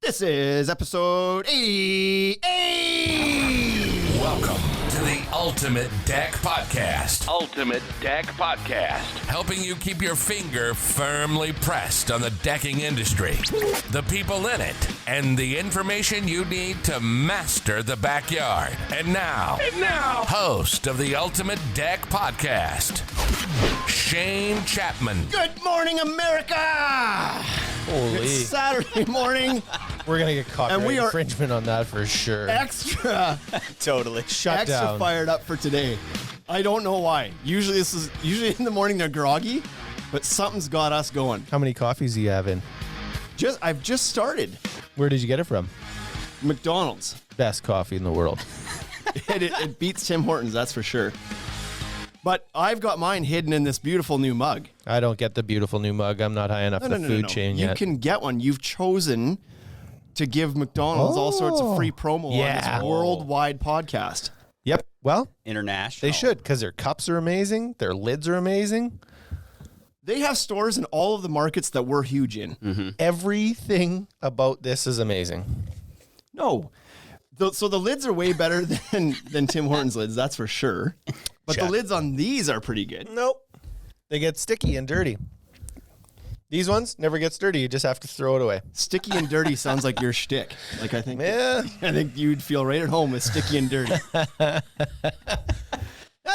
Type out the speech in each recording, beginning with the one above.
This is episode 88. Welcome to the Ultimate Deck Podcast. Ultimate Deck Podcast. Helping you keep your finger firmly pressed on the decking industry, the people in it, and the information you need to master the backyard. And now, host of the Ultimate Deck Podcast, Shane Chapman. Good morning, America. Holy. It's Saturday morning. We're going to get copyright And we are infringement on that for sure. Extra Shut down. fired up for today. I don't know why. Usually in the morning they're groggy, but something's got us going. How many coffees do you have in? I've just started. Where did you get it from? McDonald's. Best coffee in the world. It beats Tim Hortons, that's for sure. But I've got mine hidden in this beautiful new mug. I don't get the beautiful new mug. I'm not high enough in the food chain yet. You can get one. You've chosen to give McDonald's all sorts of free promo on this worldwide podcast. Yep. Well, international. they should, because their cups are amazing. Their lids are amazing. They have stores in all of the markets that we're huge in. Mm-hmm. Everything about this is amazing. No. So the lids are way better than Tim Hortons lids, that's for sure. But the lids on these are pretty good. Nope. They get sticky and dirty. These ones never get dirty. You just have to throw it away. Sticky and dirty sounds like your shtick. Like I think you'd feel right at home with sticky and dirty. Yeah,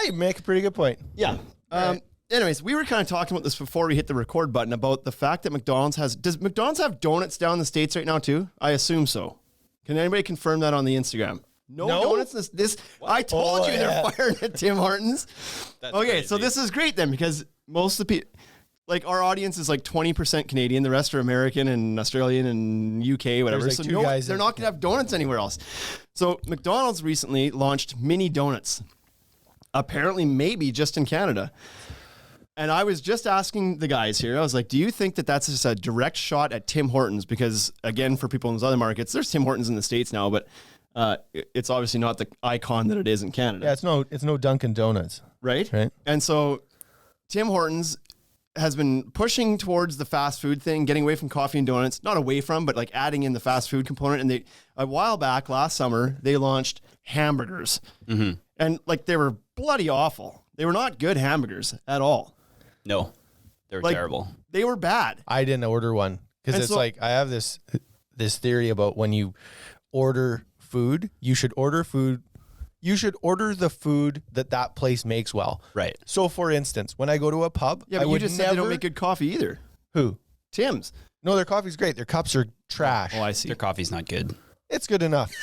you make a pretty good point. Yeah. Right. Anyways, we were kind of talking about this before we hit the record button about the fact that does McDonald's have donuts down in the States right now too? I assume so. Can anybody confirm that on the Instagram? No donuts. I told you they're firing at Tim Hortons. Okay, so this is great then, because most of the people, like our audience is like 20% Canadian, the rest are American and Australian and UK, whatever. Like so they're not going to have donuts anywhere else. So McDonald's recently launched mini donuts. Apparently, maybe just in Canada. And I was just asking the guys here, I was like, do you think that that's just a direct shot at Tim Hortons? Because again, for people in those other markets, there's Tim Hortons in the States now, but it's obviously not the icon that it is in Canada. Yeah, it's no Dunkin' Donuts. Right? And so Tim Hortons has been pushing towards the fast food thing, getting away from coffee and donuts, not away from, but like adding in the fast food component. And a while back, last summer, they launched hamburgers. Mm-hmm. And like they were bloody awful. They were not good hamburgers at all. No, they were terrible. They were bad. I didn't order one because it's like I have this theory about when you order food, you should order the food that place makes well. Right. So for instance, when I go to a pub, yeah, but you just said they don't make good coffee either. Who? Tim's. No, their coffee's great. Their cups are trash. Oh, I see. Their coffee's not good. It's good enough.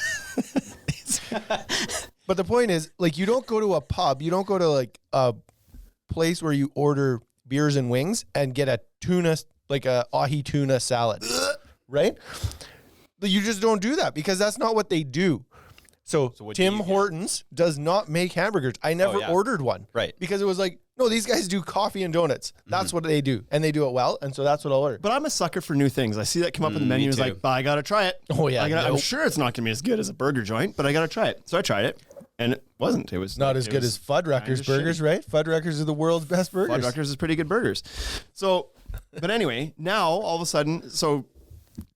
But the point is, like, you don't go to a pub, you don't go to like a place where you order beers and wings and get a ahi tuna salad, right? You just don't do that because that's not what they do. So Tim Hortons does not make hamburgers. I never ordered one. Right. Because it was like, no, these guys do coffee and donuts. That's what they do. And they do it well. And so that's what I'll order. But I'm a sucker for new things. I see that come up in the menu. It's like, I got to try it. Oh, yeah. I'm sure it's not going to be as good as a burger joint, but I got to try it. So I tried it. And it wasn't. It was not as good as Fuddruckers burgers, right? Fuddruckers are the world's best burgers. Fuddruckers is pretty good burgers. So, but anyway, now all of a sudden, so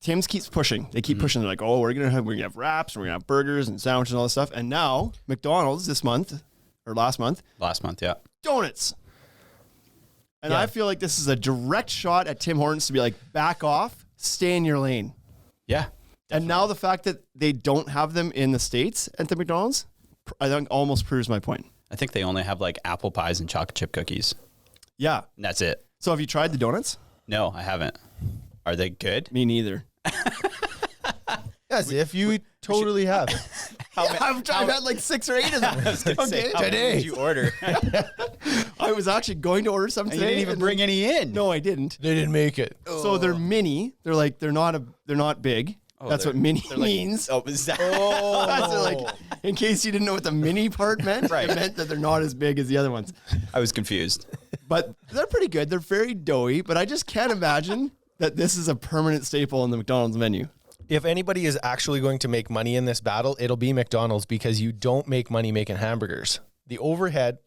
Tim's keeps pushing. They keep pushing. They're like, oh, we're gonna have wraps, we're gonna have burgers and sandwiches and all this stuff. And now McDonald's this month or last month, yeah, donuts. And I feel like this is a direct shot at Tim Hortons to be like, back off, stay in your lane. Yeah. Definitely. And now the fact that they don't have them in the States at the McDonald's, I think almost proves my point. I think they only have like apple pies and chocolate chip cookies. Yeah. And that's it. So have you tried the donuts? No, I haven't. Are they good? Me neither. Yes, if you totally have. I've had like 6 or 8 of them. Today. How many did you order? I was actually going to order some today. You didn't even bring any in. No, I didn't. They didn't make it. So they're mini. They're like they're not big. Oh, that's what mini means. Oh, is that? So like, in case you didn't know what the mini part meant, right. It meant that they're not as big as the other ones. I was confused. But they're pretty good. They're very doughy, but I just can't imagine that this is a permanent staple in the McDonald's menu. If anybody is actually going to make money in this battle, it'll be McDonald's because you don't make money making hamburgers. The overhead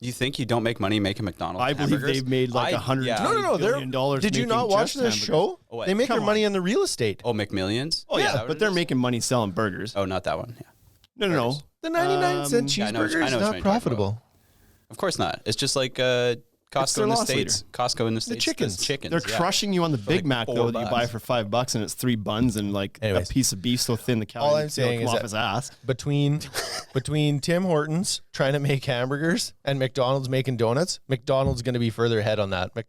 You think you don't make money making McDonald's I believe hamburgers? they've made like $120 No, billion dollars. Did you not making watch just this hamburgers. show? Oh, wait. They make their Come money on. on the real estate. Oh, McMillions? Oh Is yeah, that what but it they're is? making money selling burgers. Oh, not that one. Yeah. No. The 99-cent Yeah, I know what cheeseburger you're is talking not about. profitable. Of course not. It's just like Costco their in the loss States. leader. Costco in the States. chickens. does chickens. They're yeah. crushing you on the Big like Mac though that you $4. buy for $5 and it's 3 buns and like Anyways. a piece of beef so thin the cow All I'm can saying come is off that- his ass. Between Tim Hortons trying to make hamburgers and McDonald's making donuts, McDonald's going to be further ahead on that. Yeah.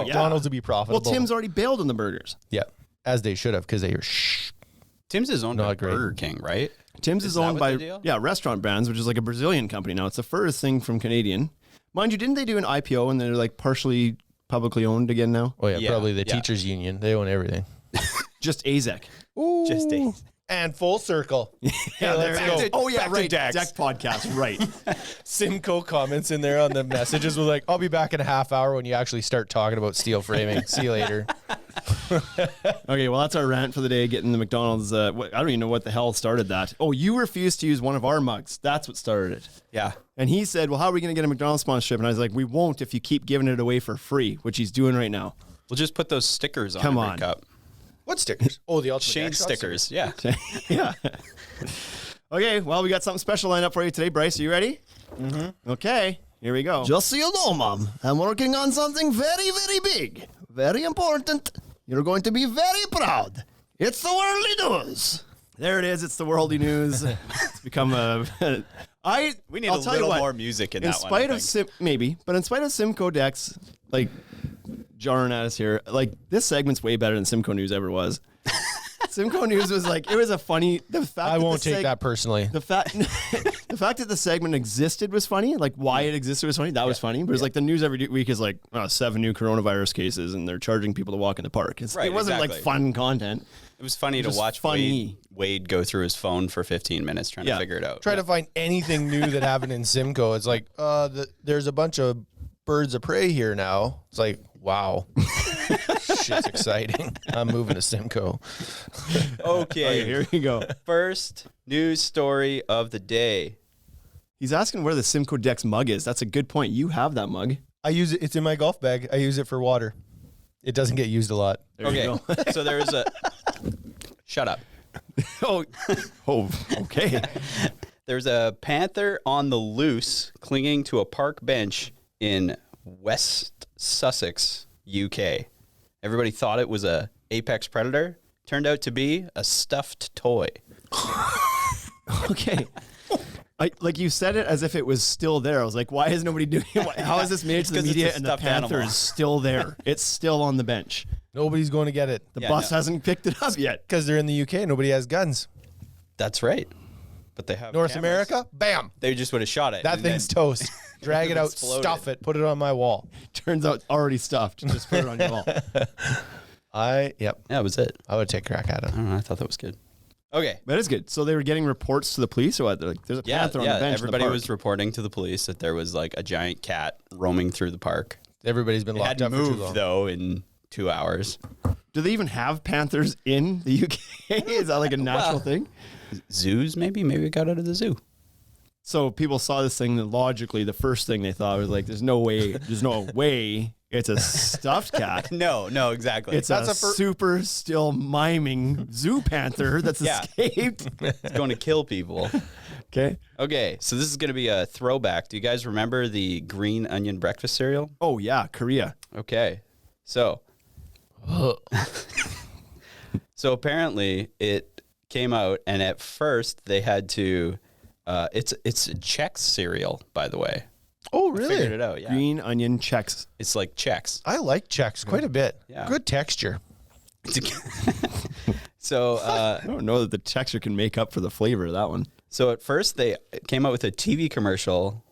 McDonald's will be Well, profitable. Tim's already bailed on the burgers. Yeah, as they should have because they were Tim's is owned by Not great. Burger King, right? Tim's is that owned what by the deal? Restaurant Brands, which is like a Brazilian company now. It's the furthest thing from Canadian. Mind you, didn't they do an IPO and they're like partially publicly owned again now? Oh yeah, Yeah, probably the yeah. teachers union. They own everything. Just AZEC. Just a And full circle. Yeah, let's there go. it is. Oh yeah, Back to right. Dex. Deck podcast, right. Simcoe comments in there on the messages was like, "I'll be back in a half hour when you actually start talking about steel framing. See you later." Okay, well that's our rant for the day. Getting the McDonald's. I don't even know what the hell started that. Oh, you refused to use one of our mugs. That's what started it. Yeah. And he said, "Well, how are we going to get a McDonald's sponsorship?" And I was like, "We won't if you keep giving it away for free," which he's doing right now. We'll just put those stickers on Come every on. cup. What stickers? Oh, the ultimate Shane Dex Shot stickers. Yeah. Yeah. Okay, well, we got something special lined up for you today. Bryce, are you ready? Mm-hmm. Okay, here we go. Just so you know, Mom, I'm working on something very, very big, very important. You're going to be very proud. It's the worldly news. There it is. It's the worldly news. It's become a. We need I'll a tell you little what, more music in in that one. spite I of think. maybe, but in spite of Simcoe Dex, like jarring at us here, like this segment's way better than Simcoe News ever was. Simcoe News was like it was a funny. The fact I that won't the take that personally. The fact, the fact that the segment existed was funny. Like why it existed was funny. That was funny. But it's like the news every week is like 7 new coronavirus cases, and they're charging people to walk in the park. Right, it wasn't like exactly. fun content. It was funny to just watch funny. Wade go through his phone for 15 minutes trying Yeah. to figure it out. Try to find anything new that happened in Simcoe. It's like, there's a bunch of birds of prey here now. It's like, wow, shit's exciting. I'm moving to Simcoe. Okay, Here we go. first news story of the day. He's asking where the Simcoe Dex mug is. That's a good point. You have that mug. I use it. It's in my golf bag. I use it for water. It doesn't get used a lot. There you Okay, go. so there's a. Shut up. oh, okay. There's a panther on the loose clinging to a park bench in West Sussex, UK. Everybody thought it was a apex predator. Turned out to be a stuffed toy. Okay. Like you said it as if it was still there. I was like, why is nobody doing it? How is this made it to the 'Cause it's media a and the stuffed panther animal. is still there? It's still on the bench. Nobody's going to get it The Yeah, bus no. hasn't picked it up yet. because they're in the UK. Nobody has guns. That's right. But they have North cameras. America, bam. They just would have shot it. That and thing's then- toast. Drag it out, Exploded. stuff it, put it on my wall. Turns out already stuffed. Just put it on your wall. Yep. Yeah, that was it. I would take a crack at it. I don't know. I thought that was good. Okay. That is good. So they were getting reports to the police or what? They're like, there's a Yeah, panther on the bench. in the everybody park. was reporting to the police that there was like a giant cat roaming through the park. Everybody's been It locked had up for too moved long. though in 2 hours. Do they even have panthers in the UK? Is that like a natural thing? Zoos, maybe we got out of the zoo. So people saw this thing, and logically, the first thing they thought was like, there's no way it's a stuffed cat. No, exactly. It's a super still miming zoo panther that's Yeah. escaped. It's going to kill people. Okay. Okay, so this is going to be a throwback. Do you guys remember the green onion breakfast cereal? Oh yeah, Korea. Okay, so apparently it came out, and at first they had to. It's a Chex cereal, by the way. Oh, Figured really? it out. Yeah, Green onion checks. it's like Chex. I like Chex quite a bit. Yeah. Good texture. So I don't know that the texture can make up for the flavor of that one. So at first they came out with a TV commercial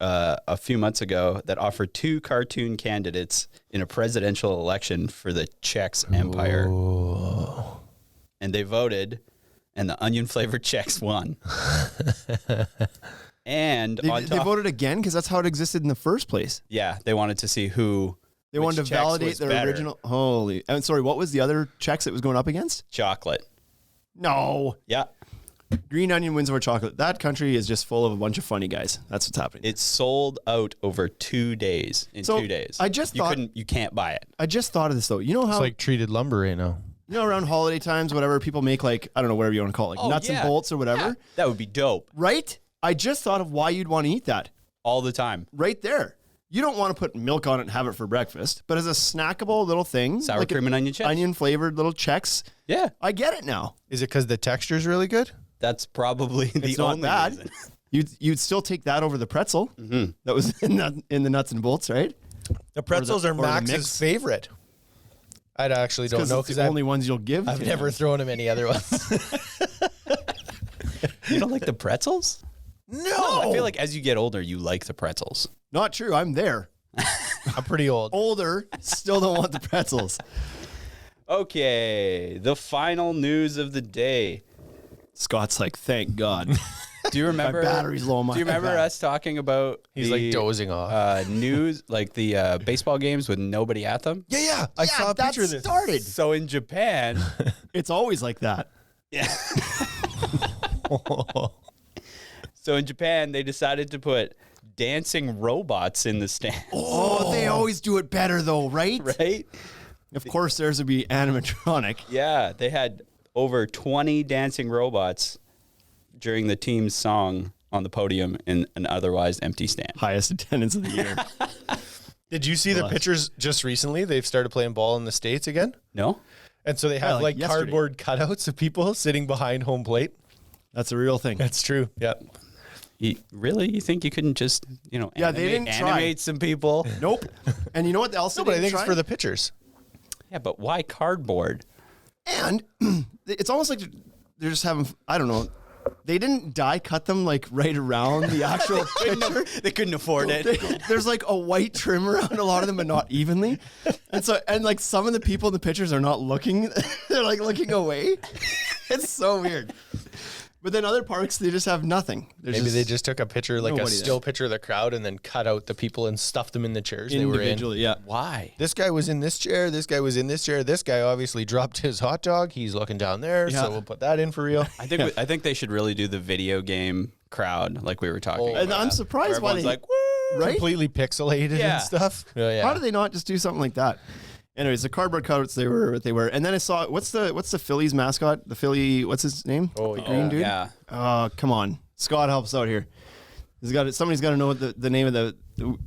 a few months ago that offered 2 cartoon candidates in a presidential election for the Chex empire. And they voted, and the onion flavored Chex won. And They voted again because that's how it existed in the first place. yeah, they wanted to see who They which wanted to Chex validate was their better. original. Holy. I'm sorry. What was the other checks it was going up against? Chocolate. No. Yeah. Green onion wins over chocolate. That country is just full of a bunch of funny guys. That's what's happening. It sold out over 2 days. In So, 2 days, I just thought- you can't buy it. I just thought of this though. You know how It's like treated lumber right now. around holiday times, whatever, people make like, I don't know, whatever you want to call it, like nuts and bolts or whatever. Yeah, that would be dope Right? I just thought of why you'd want to eat that. all the time. Right there. You don't want to put milk on it and have it for breakfast, but as a snackable little thing, Sour like cream and onion chips. onion flavored little Chex. Yeah, I get it now. Is it because the texture is really good? that's probably the It's not only bad. reason. You'd still take that over the pretzel that was in the nuts and bolts, right? The pretzels or are the Max's mix. favorite. I actually don't Because know it's because the only ones you'll give. I've to never them. thrown him any other ones. You don't like the pretzels? No, I feel like as you get older, you like the pretzels. Not true. I'm there. I'm pretty old. Older, still don't want the pretzels. Okay, the final news of the day. Scott's like, thank God. Do you remember? battery's low on my Do you remember iPad. us talking about? He's the, like dozing off. News, like the baseball games with nobody at them. Yeah. I saw a that picture of this. started. So in Japan, It's always like that. they decided to put dancing robots in the stands. Oh, they always do it better though, right? Right? Of course, theirs would be animatronic. Yeah, they had over 20 dancing robots during the team's song on the podium in an otherwise empty stand. Highest attendance of the year. Did you see the pictures just recently? They've started playing ball in the States again. No? And so they have like like yesterday. cardboard cutouts of people sitting behind home plate. That's a real thing. That's true. Yeah. Really? You think you couldn't just, Yeah, they didn't try. animate some people? Nope. And you know what else? No, they but I think didn't it's try? for the pictures. Yeah, but why cardboard? And it's almost like they're just having, I don't know, they didn't die cut them like right around the actual picture. They couldn't afford it. There's like a white trim around a lot of them, but not evenly. And like some of the people in the pictures are not looking, they're like looking away. It's so weird. But then other parks, they just have nothing. Maybe they just took a picture, like a Nobody still picture of the crowd, and then cut out the people and stuffed them in the chairs they were in. individually, yeah. Why? This guy was in this chair. This guy was in this chair. This guy obviously dropped his hot dog. He's looking down there, Yeah. so we'll put that in for real. I think they should really do the video game crowd like we were talking about. And I'm surprised Where why everyone's they, like, woo! right? Completely pixelated Yeah. and stuff. Oh, yeah. How do they not just do something like that? Anyways, the cardboard cutouts, they were what they were. And then I saw, what's the Phillies mascot? The Philly, what's his name? Oh, the yeah. green dude? Yeah. Oh, come on. Scott helps out here. Somebody's got to know what the name of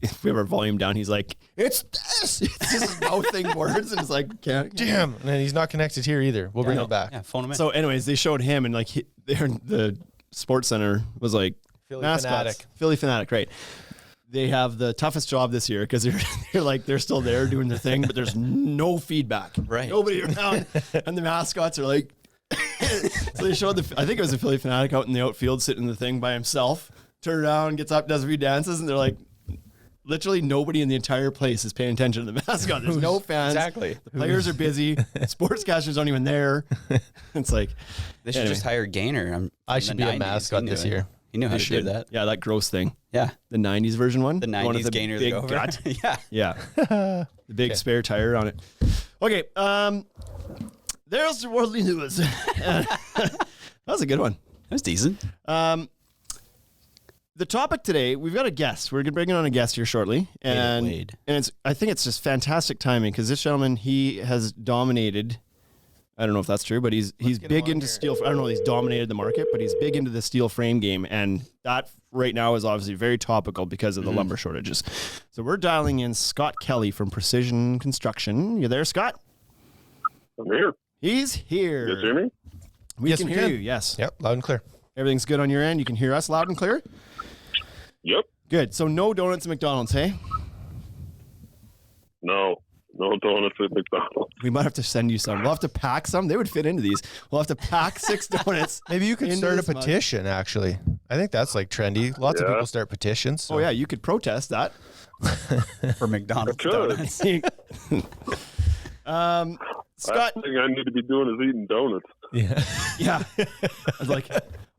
if we have our volume down, he's like, it's this. It's just mouthing words. And it's like, can't. Damn. And he's not connected here either. We'll bring it back. Yeah, phone them in. So anyways, they showed him and like the sports center was like, Philly mascots. fanatic. Philly fanatic, right. They have the toughest job this year because they're still there doing their thing, but there's no feedback. Right. Nobody around. And the mascots are like, so they showed I think it was a Philly fanatic out in the outfield sitting in the thing by himself, turns around, gets up, does a few dances, and they're like, literally nobody in the entire place is paying attention to the mascot. There's no fans. Exactly. The players are busy. Sportscasters aren't even there. It's like, They should anyway. just hire Gainer. I should be a mascot this year. He knew how to do that. Yeah, that gross thing. Yeah. The 90s version one. The one with 90s Gainer big the Gover. gut. Yeah. Yeah. The big spare tire on it. Okay. There's the worldly news. That was a good one. That was decent. The topic today, we've got a guest. We're bringing on a guest here shortly. And Wade. I think it's just fantastic timing because this gentleman, he has dominated. I don't know if that's true, but he's big into steel. I don't know if he's dominated the market, but he's big into the steel frame game. And that right now is obviously very topical because of the lumber shortages. So we're dialing in Scott Kelly from Precision Construction. You there, Scott? I'm here. He's here. You hear me? We Yes, can we hear can. you, yes. Yep, loud and clear. Everything's good on your end. You can hear us loud and clear? Yep. Good. So no donuts at McDonald's, hey? No donuts at McDonald's. We might have to send you some. We'll have to pack some. They would fit into these. We'll have to pack 6 donuts. Maybe you could into start a this mug. petition, actually. I think that's like trendy. Lots of Yeah. people start petitions. So. Oh, yeah. You could protest that. For McDonald's Could. donuts. Scott, Last thing I need to be doing is eating donuts. Yeah. yeah. I was like,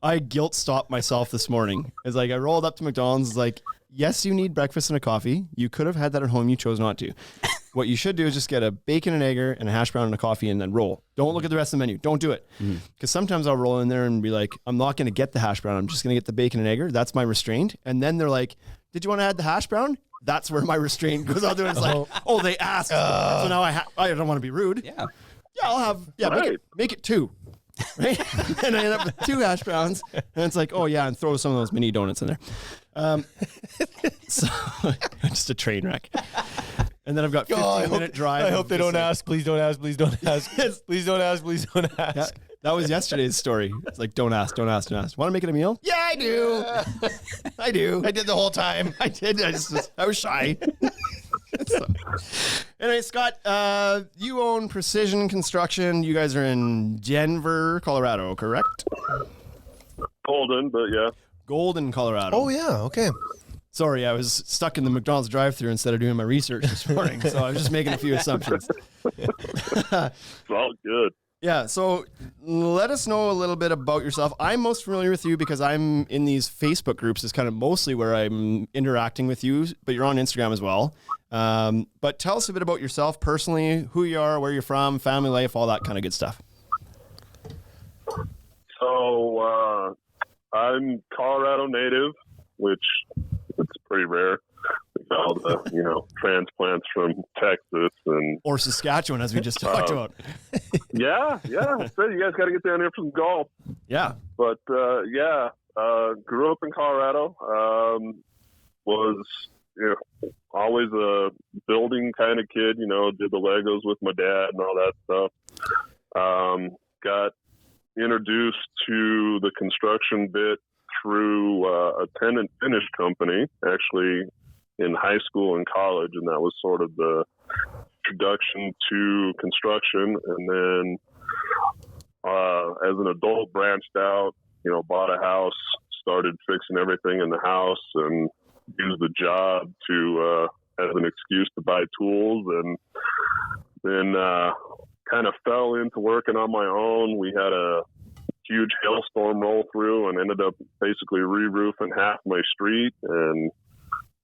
I guilt stopped myself this morning. It's like I rolled up to McDonald's. It's like, yes, you need breakfast and a coffee. You could have had that at home. You chose not to. what you should do is just get a bacon and egger and a hash brown and a coffee and then roll. Don't look at the rest of the menu. Don't do it. Because sometimes I'll roll in there and be like, I'm not going to get the hash brown. I'm just going to get the bacon and egger. That's my restraint. And then they're like, did you want to add the hash brown? That's where my restraint goes out there. It's like, oh, they asked. So now I don't want to be rude. Yeah. Yeah, I'll have, make it 2. Right? And I end up with 2 hash browns. And it's like, oh yeah, and throw some of those mini donuts in there. So just a train wreck. And then I've got 15-minute drive. I hope they don't ask. Please don't ask. Please don't ask. Please don't ask. Please don't ask. Yeah, that was yesterday's story. It's like, don't ask. Want to make it a meal? Yeah, I do. I do. I did the whole time. I did. I was shy. So, anyway, Scott, you own Precision Construction. You guys are in Denver, Colorado, correct? Golden, but yeah. Golden, Colorado. Oh, yeah. Okay. Sorry, I was stuck in the McDonald's drive-thru instead of doing my research this morning, so I was just making a few assumptions. It's all good. Yeah, so let us know a little bit about yourself. I'm most familiar with you because I'm in these Facebook groups is kind of mostly where I'm interacting with you, but you're on Instagram as well. But tell us a bit about yourself personally, who you are, where you're from, family life, all that kind of good stuff. So I'm Colorado native, which it's pretty rare. We got all the, transplants from Texas and or Saskatchewan, as we just talked about. Yeah. So you guys got to get down here for some golf. Yeah. But grew up in Colorado. Was always a building kind of kid. Did the Legos with my dad and all that stuff. Got introduced to the construction bit through a tenant finish company, actually in high school and college, and that was sort of the introduction to construction. And then as an adult, branched out, bought a house, started fixing everything in the house, and used the job to as an excuse to buy tools. And then kind of fell into working on my own. We had a huge hailstorm roll through and ended up basically re-roofing half my street, and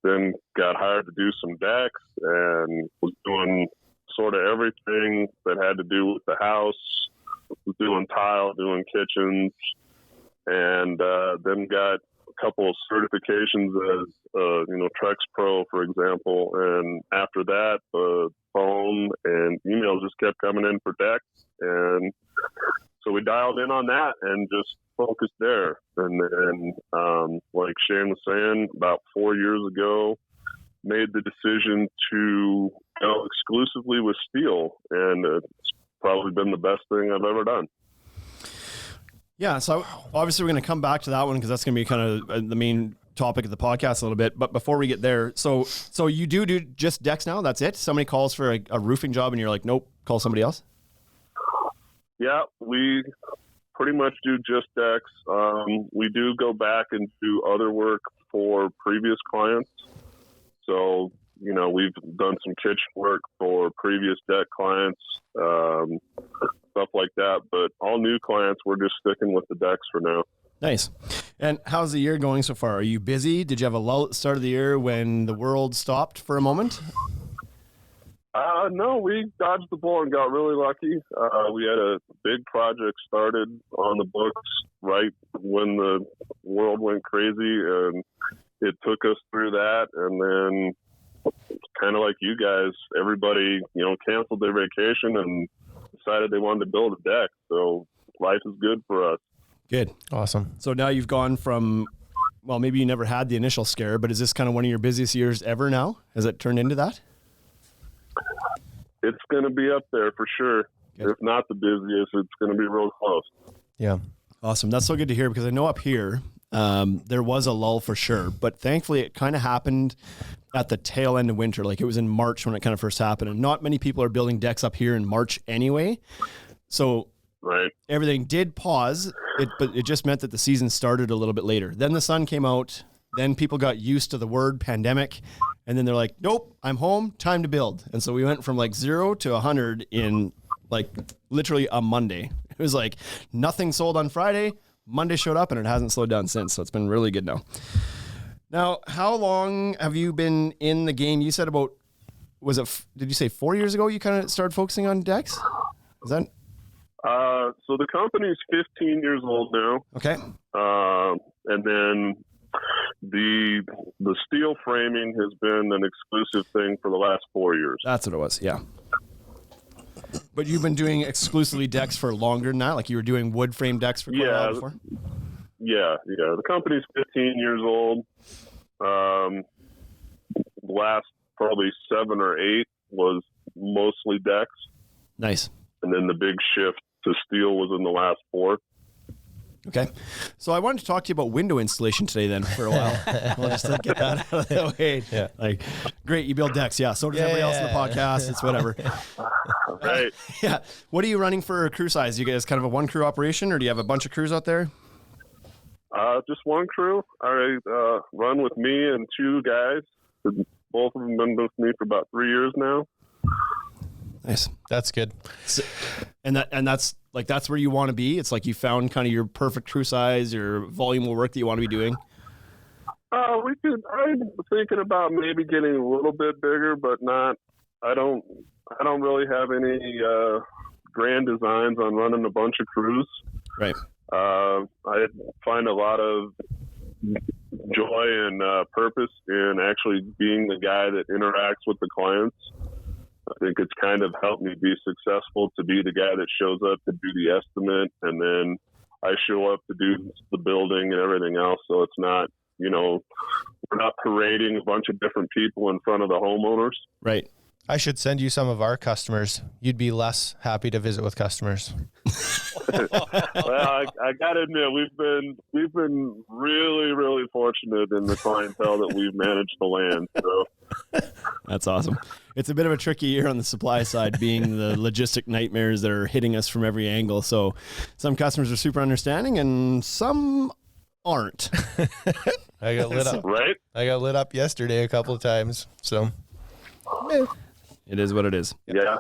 then got hired to do some decks and was doing sort of everything that had to do with the house. Was doing tile, doing kitchens, and then got a couple of certifications as Trex Pro, for example. And after that, the phone and email just kept coming in for decks, and so we dialed in on that and just focused there. And then, like Shane was saying, about 4 years ago, made the decision to go exclusively with steel, and it's probably been the best thing I've ever done. Yeah, so obviously we're going to come back to that one because that's going to be kind of the main topic of the podcast a little bit. But before we get there, so you do just decks now? That's it? Somebody calls for a roofing job and you're like, nope, call somebody else? Yeah, we pretty much do just decks. We do go back and do other work for previous clients. So, we've done some kitchen work for previous deck clients, stuff like that. But all new clients, we're just sticking with the decks for now. Nice. And how's the year going so far? Are you busy? Did you have a lull at the start of the year when the world stopped for a moment? No, we dodged the bullet and got really lucky. We had a big project started on the books right when the world went crazy, and it took us through that. And then, kind of like you guys, everybody, canceled their vacation and decided they wanted to build a deck. So life is good for us. Good. Awesome. So now you've gone from, well, maybe you never had the initial scare, but is this kind of one of your busiest years ever now? Has it turned into that? It's going to be up there for sure. Good. If not the busiest, it's going to be real close. Yeah. Awesome. That's so good to hear because I know up here there was a lull for sure, but thankfully it kind of happened at the tail end of winter. Like it was in March when it kind of first happened, and not many people are building decks up here in March anyway. So right. Everything did pause, but it just meant that the season started a little bit later. Then the sun came out. Then people got used to the word pandemic. And then they're like, nope, I'm home, time to build. And so we went from like 0 to 100 in like literally a Monday. It was like nothing sold on Friday. Monday showed up and it hasn't slowed down since. So it's been really good now. Now, how long have you been in the game? You said about was it? Did you say 4 years ago you kind of started focusing on decks? Is that So the company's 15 years old now. okay? And then the steel framing has been an exclusive thing for the last 4 years. That's what it was. Yeah. But you've been doing exclusively decks for longer than that? Like you were doing wood frame decks for quite a while before? Yeah. The company's 15 years old. Last probably 7 or 8 was mostly decks. Nice. And then the big shift to steel was in the last 4. Okay. So I wanted to talk to you about window installation today then for a while. We'll just get that out of the way. Yeah. Like, great, you build decks. Yeah. So does everybody else in the podcast. It's whatever. Right. Yeah. What are you running for crew size? You guys kind of a one crew operation or do you have a bunch of crews out there? Just one crew. I run with me and 2 guys. Both of them been with me for about 3 years now. Nice. That's good. So, and that's where you want to be. It's like you found kind of your perfect crew size, your volume of work that you want to be doing. I'm thinking about maybe getting a little bit bigger, but not. I don't really have any grand designs on running a bunch of crews. Right. I find a lot of joy and purpose in actually being the guy that interacts with the clients. I think it's kind of helped me be successful to be the guy that shows up to do the estimate, and then I show up to do the building and everything else. So it's not, we're not parading a bunch of different people in front of the homeowners. Right. I should send you some of our customers. You'd be less happy to visit with customers. Well, I got to admit, we've been really, really fortunate in the clientele that we've managed to land. So. That's awesome. It's a bit of a tricky year on the supply side, being the logistic nightmares that are hitting us from every angle. So some customers are super understanding and some aren't. I got lit up. Right? I got lit up yesterday a couple of times. So It is what it is. Yeah.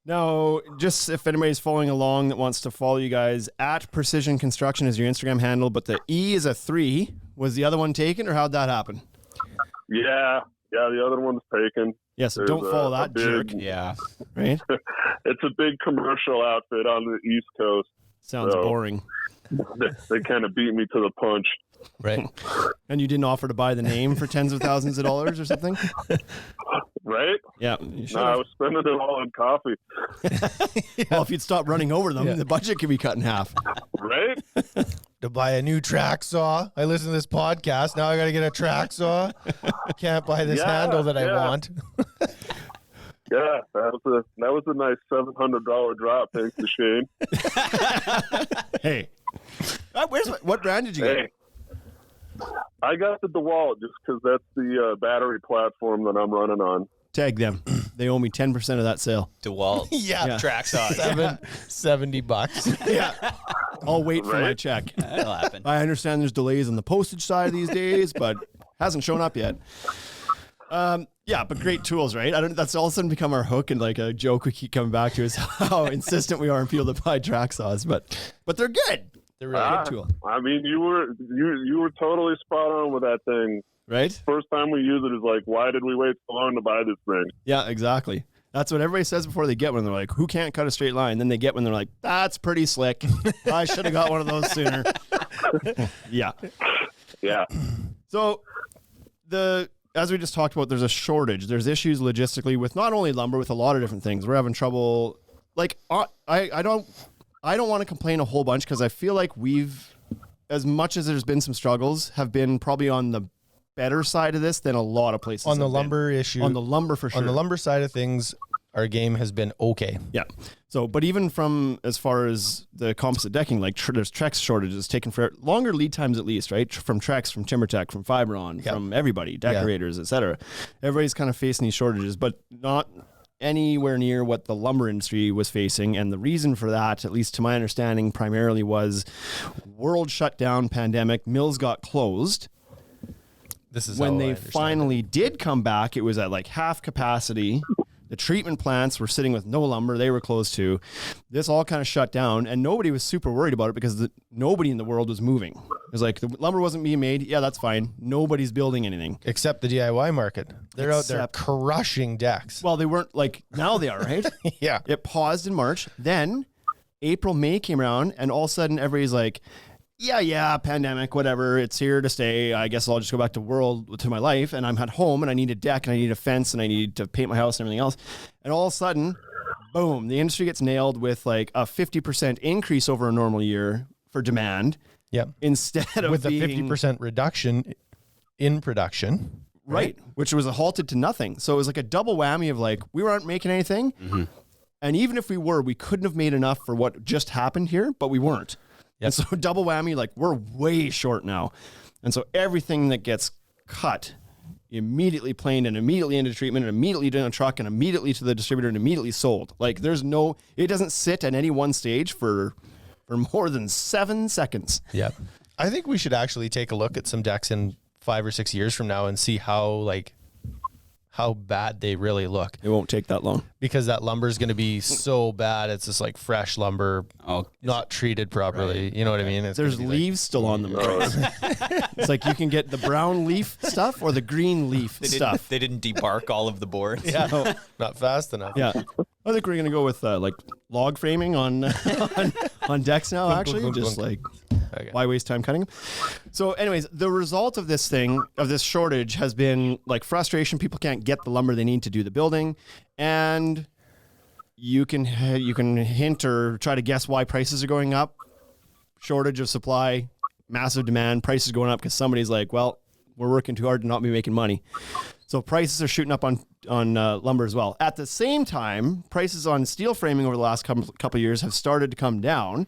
Now, just if anybody's following along that wants to follow you guys, at Precision Construction is your Instagram handle, but the E is a 3. Was the other one taken or how'd that happen? Yeah, the other one's taken. Yeah, so don't follow that jerk. Yeah. Right? It's a big commercial outfit on the East Coast. Sounds boring. They kind of beat me to the punch. right. And you didn't offer to buy the name for tens of thousands of dollars or something? Right? Yeah. You should No, I have. was spending it all in coffee. Well, if you'd stop running over them, the budget could be cut in half. Right? To buy a new track saw. I listen to this podcast. Now I got to get a track saw. Can't buy this handle that I want. Yeah, that was a nice $700 drop, thanks to Shane. Hey. What brand did you get? Hey, I got the DeWalt just because that's the battery platform that I'm running on. Tag them. They owe me 10% of that sale. DeWalt. Yeah. Track saw. $70. Yeah. I'll wait for my Right? check. That'll happen. I understand there's delays on the postage side these days, but hasn't shown up yet. Yeah, but great tools, right? That's all of a sudden become our hook and like a joke we keep coming back to is how insistent we are on people to buy track saws, but they're good. They're really good tool, I mean, you were totally spot on with that thing. right? First time we use it is like, why did we wait so long to buy this thing? Yeah, exactly. That's what everybody says before they get one. They're like, who can't cut a straight line? Then they get one. They're like, that's pretty slick. I should have got one of those sooner. Yeah. Yeah. So as we just talked about, there's a shortage. There's issues logistically with not only lumber, with a lot of different things. We're having trouble. Like, I don't want to complain a whole bunch because I feel like as much as there's been some struggles, have been probably on the better side of this than a lot of places. On the have been. lumber issue. On the lumber for sure. On the lumber side of things, our game has been okay. Yeah. So, but even from as far as the composite decking, like there's Trex shortages taken for longer lead times at least, right? From Trex, from TimberTech, from Fibron, from everybody, decorators, etc. Everybody's kind of facing these shortages, but not anywhere near what the lumber industry was facing. And the reason for that, at least to my understanding, primarily was world shutdown, pandemic, mills got closed. This is When how I they understand finally did come back, it was at like half capacity. The treatment plants were sitting with no lumber. They were closed too. This all kind of shut down and nobody was super worried about it because nobody in the world was moving. It was like the lumber wasn't being made. Yeah, that's fine. Nobody's building anything. Except the DIY market. They're out there crushing decks. Well, they weren't like, now they are, right? Yeah. It paused in March. Then April, May came around, and all of a sudden everybody's like, yeah, pandemic, whatever. It's here to stay. I guess I'll just go back to my life. And I'm at home and I need a deck and I need a fence and I need to paint my house and everything else. And all of a sudden, boom, the industry gets nailed with like a 50% increase over a normal year for demand. Yep. Instead of with a being 50% reduction in production. Right. Which was halted to nothing. So it was like a double whammy of like, we weren't making anything. Mm-hmm. And even if we were, we couldn't have made enough for what just happened here, but we weren't. Yep. And so double whammy, like we're way short now. And so everything that gets cut immediately planed and immediately into treatment and immediately to a truck and immediately to the distributor and immediately sold. Like it doesn't sit at any one stage for more than 7 seconds. Yeah. I think we should actually take a look at some decks in 5 or 6 years from now and see how bad they really look. It won't take that long. Because that lumber is going to be so bad. It's just like fresh lumber, not treated properly. Right. You know what I mean? There's leaves still on them. It's like you can get the brown leaf stuff or the green leaf stuff. They didn't debark all of the boards. Yeah, no, not fast enough. Yeah. I think we're going to go with like log framing on decks now, actually. Just like, why waste time cutting them? So anyways, the result of this shortage has been like frustration. People can't get the lumber they need to do the building. And you can hint or try to guess why prices are going up. Shortage of supply, massive demand, prices going up because somebody's like, well, we're working too hard to not be making money. So prices are shooting up on lumber as well. At the same time, prices on steel framing over the last couple of years have started to come down.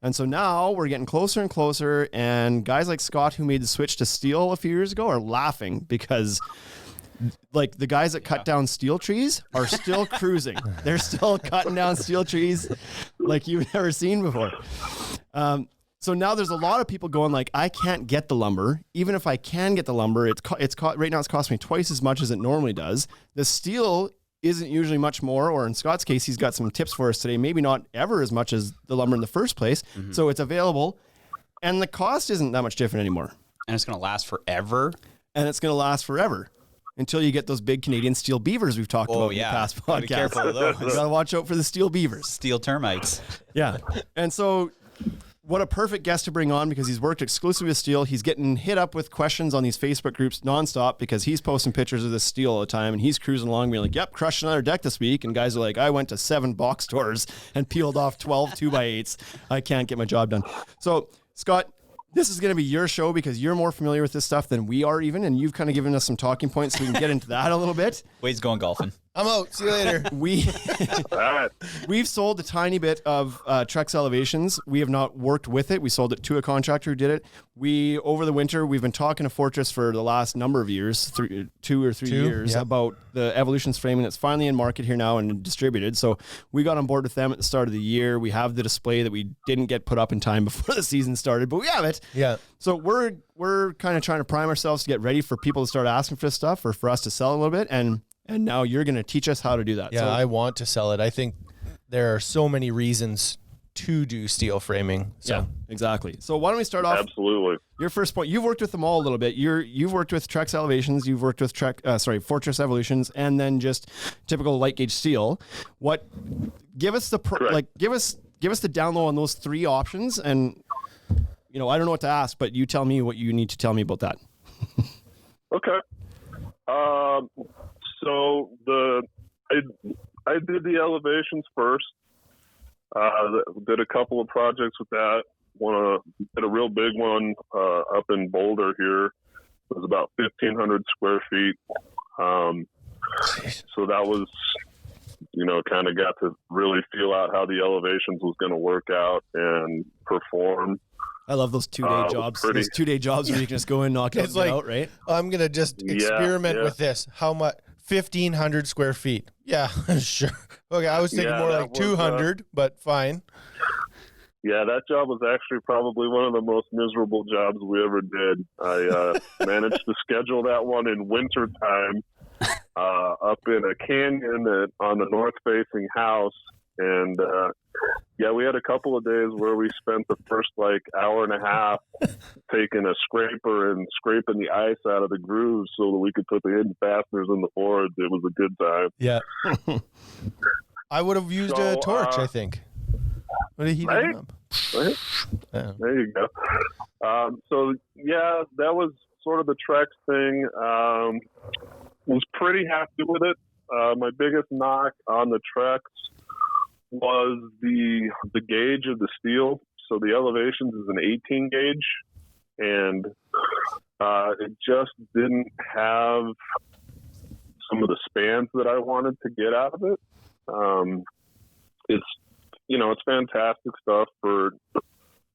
And so now we're getting closer and closer. And guys like Scott, who made the switch to steel a few years ago, are laughing because like the guys that cut down steel trees are still cruising. They're still cutting down steel trees like you've never seen before. So now there's a lot of people going like, I can't get the lumber. Even if I can get the lumber, right now it's costing me twice as much as it normally does. The steel isn't usually much more, or in Scott's case, he's got some tips for us today. Maybe not ever as much as the lumber in the first place. Mm-hmm. So it's available, and the cost isn't that much different anymore. And it's going to last forever. And it's going to last forever until you get those big Canadian steel beavers we've talked about in the past podcast. Be careful of those. You got to watch out for the steel beavers. Steel termites. Yeah, and so. What a perfect guest to bring on because he's worked exclusively with steel. He's getting hit up with questions on these Facebook groups nonstop because he's posting pictures of this steel all the time and he's cruising along being like, yep, crushed another deck this week. And guys are like, I went to 7 box stores and peeled off 12 2x8s. I can't get my job done. So, Scott, this is going to be your show because you're more familiar with this stuff than we are even. And you've kind of given us some talking points so we can get into that a little bit. Wade's going golfing. I'm out. See you later. We've sold a tiny bit of Trex Elevations. We have not worked with it. We sold it to a contractor who did it. Over the winter, we've been talking to Fortress for the last number of years, 2 or 3 years, about the Evolutions framing that's finally in market here now and distributed. So we got on board with them at the start of the year. We have the display that we didn't get put up in time before the season started, but we have it. Yeah. So we're kind of trying to prime ourselves to get ready for people to start asking for this stuff or for us to sell a little bit. And now you're going to teach us how to do that. Yeah, I want to sell it. I think there are so many reasons to do steel framing. So. Yeah, exactly. So why don't we start off? Absolutely. Your first point. You've worked with them all a little bit. You've worked with Trex Elevations. You've worked with Fortress Evolutions, and then just typical light gauge steel. Give us the give us the down low on those 3 options. And I don't know what to ask, but you tell me what you need to tell me about that. Okay. So I did the Elevations first. Did a couple of projects with that. Did a real big one up in Boulder here. It was about 1,500 square feet. So that was, kind of got to really feel out how the Elevations was going to work out and perform. I love those 2-day jobs. Those 2-day jobs where you can just go in, knock it out, right? I'm going to just experiment with this. How much? 1,500 square feet. Yeah, sure. Okay, I was thinking more like 200, but fine. Yeah, that job was actually probably one of the most miserable jobs we ever did. I managed to schedule that one in winter time up in a canyon on the north-facing house. And yeah, we had a couple of days where we spent the first like hour and a half taking a scraper and scraping the ice out of the grooves so that we could put the hidden fasteners in the boards. It was a good time. Yeah. I would have used a torch, I think. Would have heated them up. Right? Yeah. There you go. So yeah, that was sort of the Trex thing. Was pretty happy with it. My biggest knock on the Trex was the gauge of the steel. So the Elevations is an 18 gauge, and it just didn't have some of the spans that I wanted to get out of it. It's fantastic stuff for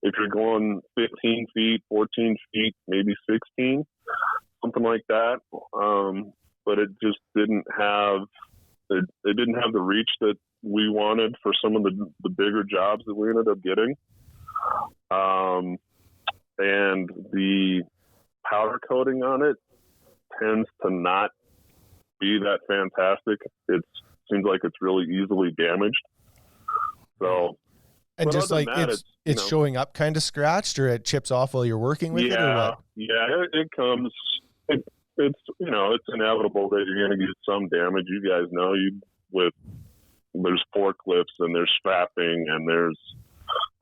if you're going 15 feet, 14 feet, maybe 16, something like that. But it just didn't have it didn't have the reach that we wanted for some of the bigger jobs that we ended up getting. And the powder coating on it tends to not be that fantastic. It seems like it's really easily damaged. So, and just like that, it's showing up kind of scratched, or it chips off while you're working with it, or what? Yeah, it comes. It's inevitable that you're going to get some damage. You guys know there's forklifts and there's strapping and there's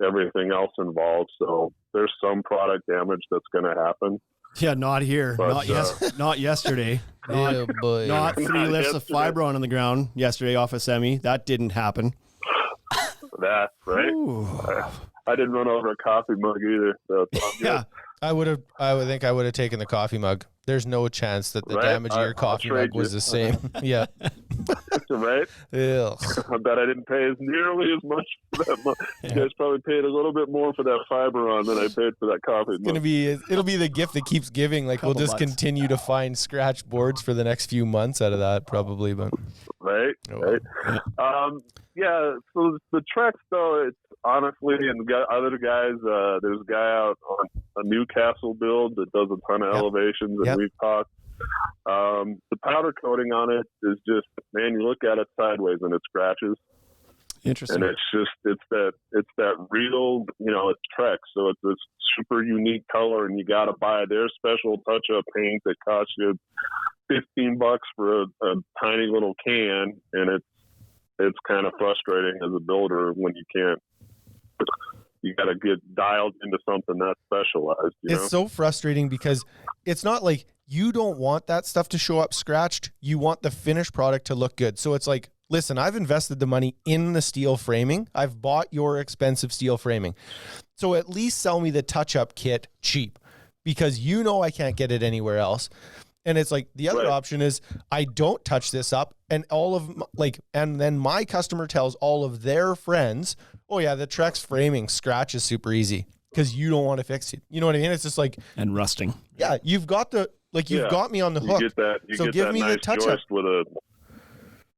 everything else involved. So there's some product damage that's going to happen. Yeah, not here. But, not yesterday. Oh boy. Not 3 lifts of Fibron on the ground yesterday off a semi. That didn't happen. That's right. I didn't run over a coffee mug either. So yeah. I would think I would have taken the coffee mug. There's no chance that the damage of your coffee mug was the same. Yeah. Right? Ew. I bet I didn't pay nearly as much for that mug. You guys probably paid a little bit more for that Fibron than I paid for that coffee mug. It'll be the gift that keeps giving. Like, we'll just continue to find scratch boards for the next few months out of that, probably. But right. Yeah. So the Trex, though, it's honestly, and other guys, there's a guy out on a Newcastle build that does a ton of elevations, and we've talked. The powder coating on it is just, man, you look at it sideways and it scratches. Interesting. And it's that real, it's Trex, so it's this super unique color, and you got to buy their special touch-up paint that costs you $15 for a tiny little can, and it's kind of frustrating as a builder when you got to get dialed into something that's specialized. It's so frustrating because it's not like you don't want that stuff to show up scratched. You want the finished product to look good. So it's like, listen, I've invested the money in the steel framing. I've bought your expensive steel framing. So at least sell me the touch-up kit cheap, because I can't get it anywhere else. And it's like the other option is I don't touch this up, and and then my customer tells all of their friends, oh yeah, the Trex framing scratch is super easy because you don't want to fix it. You know what I mean? It's just like, and rusting. Yeah, you've got got me on the hook. You get that. So give me the touch up with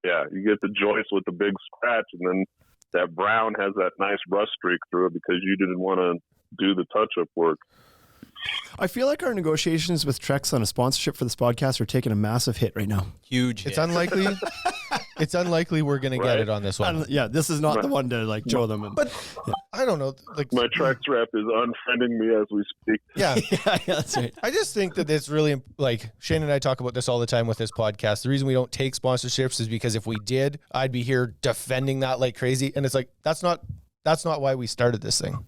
you get the joist with the big scratch, and then that brown has that nice rust streak through it because you didn't want to do the touch up work. I feel like our negotiations with Trex on a sponsorship for this podcast are taking a massive hit right now. Huge hit. It's unlikely. It's unlikely we're going to get it on this one. This is not the one to show them. But I don't know. My Trex rep is unfriending me as we speak. Yeah. yeah, that's right. I just think that it's really, Shane and I talk about this all the time with this podcast. The reason we don't take sponsorships is because if we did, I'd be here defending that like crazy. And it's like, that's not why we started this thing.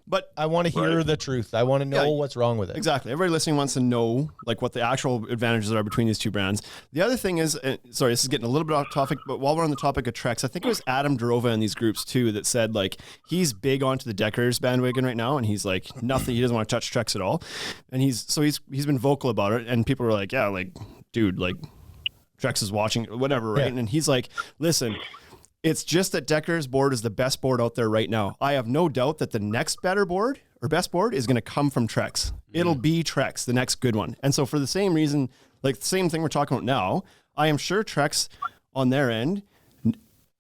But I want to hear the truth. I want to know what's wrong with it. Exactly. Everybody listening wants to know what the actual advantages are between these two brands. The other thing is, sorry, this is getting a little bit off topic, but while we're on the topic of Trex, I think it was Adam Darova in these groups too that said he's big onto the Deckers bandwagon right now, and he's nothing. He doesn't want to touch Trex at all, and he's been vocal about it, and people were dude, Trex is watching, whatever, right? Yeah. And he's like, listen. It's just that Decker's board is the best board out there right now. I have no doubt that the next better board or best board is going to come from Trex. It'll be Trex, the next good one. And so for the same reason, the same thing we're talking about now, I am sure Trex on their end,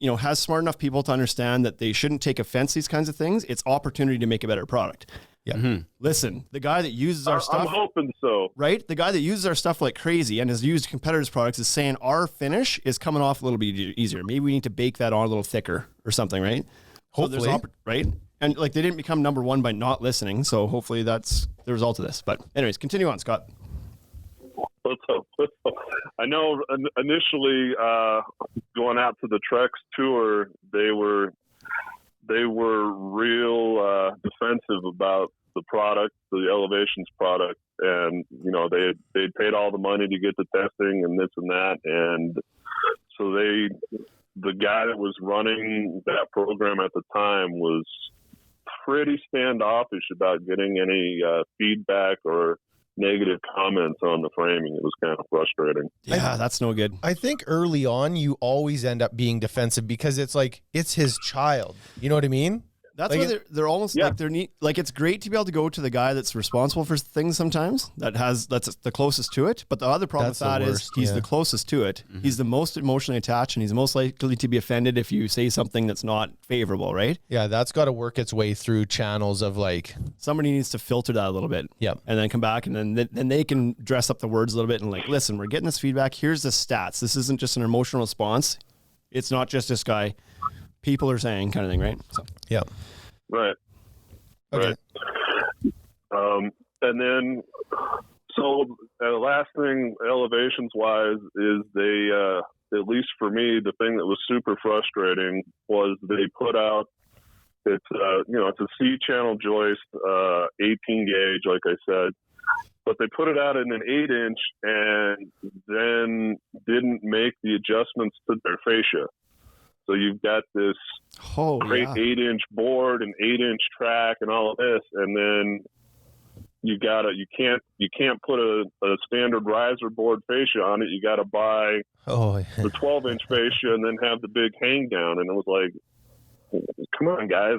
has smart enough people to understand that they shouldn't take offense to these kinds of things. It's opportunity to make a better product. Yeah. Listen, the guy that uses our I'm stuff, hoping so. right? The guy that uses our stuff like crazy and has used competitors' products is saying our finish is coming off a little bit easier. Maybe we need to bake that on a little thicker or something, right? Hopefully. So right? And like they didn't become number one by not listening. So hopefully that's the result of this. But anyways, continue on, Scott. Let's hope. I know initially going out to the Trex tour, they were real defensive about the product, the Elevations product, and they'd paid all the money to get the testing and this and that, and so the guy that was running that program at the time was pretty standoffish about getting any feedback or negative comments on the framing. It was kind of frustrating. Yeah, that's no good. I think early on, you always end up being defensive because it's like, it's his child. You know what I mean? That's Like why they're almost like they're neat. Like it's great to be able to go to the guy that's responsible for things sometimes that's the closest to it. But the other problem That's with that the is worst, he's yeah. the closest to it. He's the most emotionally attached and he's most likely to be offended if you say something that's not favorable, right? Yeah, that's got to work its way through channels of like, Somebody needs to filter that a little bit. Yep. And then come back and then they can dress up the words a little bit and like, listen, we're getting this feedback. Here's the stats. This isn't just an emotional response. It's not just this guy. People are saying kind of thing, right? So. yeah. Right. Okay. Right. And then, so the last thing, elevations wise, is they, at least for me, the thing that was super frustrating was they put out, it's a C-channel joist, 18 gauge, like I said, but they put it out in an 8-inch and then didn't make the adjustments to their fascia. So you've got this great 8-inch board and 8-inch track and all of this, and then you can't put a standard riser board fascia on it. You got to buy the 12-inch fascia and then have the big hang down. And it was like, come on, guys,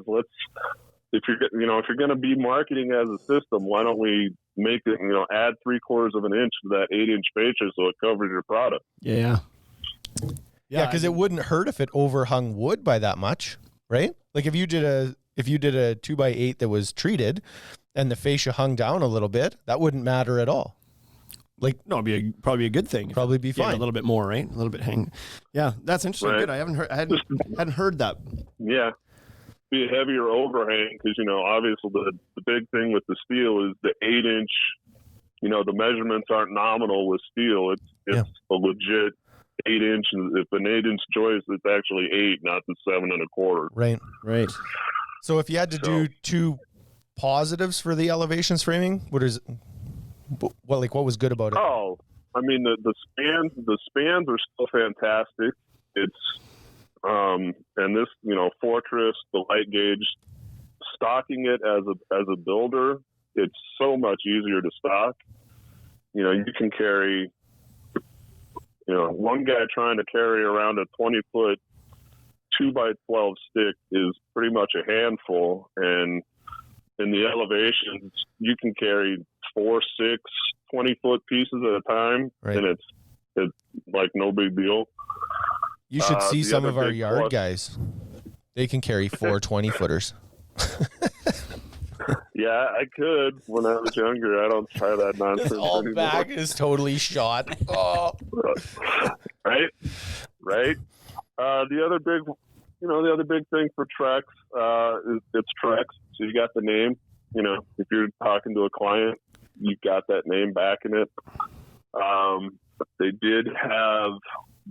if you're going to be marketing as a system, why don't we make it, add 3/4 of an inch to that 8-inch fascia so it covers your product? Yeah. Yeah, because it wouldn't hurt if it overhung wood by that much, right? Like if you did a 2x8 that was treated and the fascia hung down a little bit, that wouldn't matter at all. Like no, it'd probably a good thing. Probably be fine. A little bit more, right? A little bit hang. Yeah, that's interesting. Right. Good. I hadn't heard that. Yeah. Be a heavier overhang because, obviously the big thing with the steel is the 8-inch, the measurements aren't nominal with steel. It's a legit 8-inch. If an 8-inch joist, it's actually 8, not the 7 1/4. Right. So if you had to do two positives for the elevations framing, what was good about it? Oh, I mean the spans are still fantastic. It's and this Fortress, the light gauge, stocking it as a builder, it's so much easier to stock. You can carry. One guy trying to carry around a 20-foot 2x12 stick is pretty much a handful, and in the elevations, you can carry 4, 6, 20-foot pieces at a time, Right. and it's like no big deal. You should see the some other of our big yard plus- guys. They can carry 4 20-footers. Yeah, I could when I was younger. I don't try that nonsense All anymore. back is totally shot. Oh. Right. The other big thing for Trex is it's Trex. So you got the name. If you're talking to a client, you've got that name backing it. They did have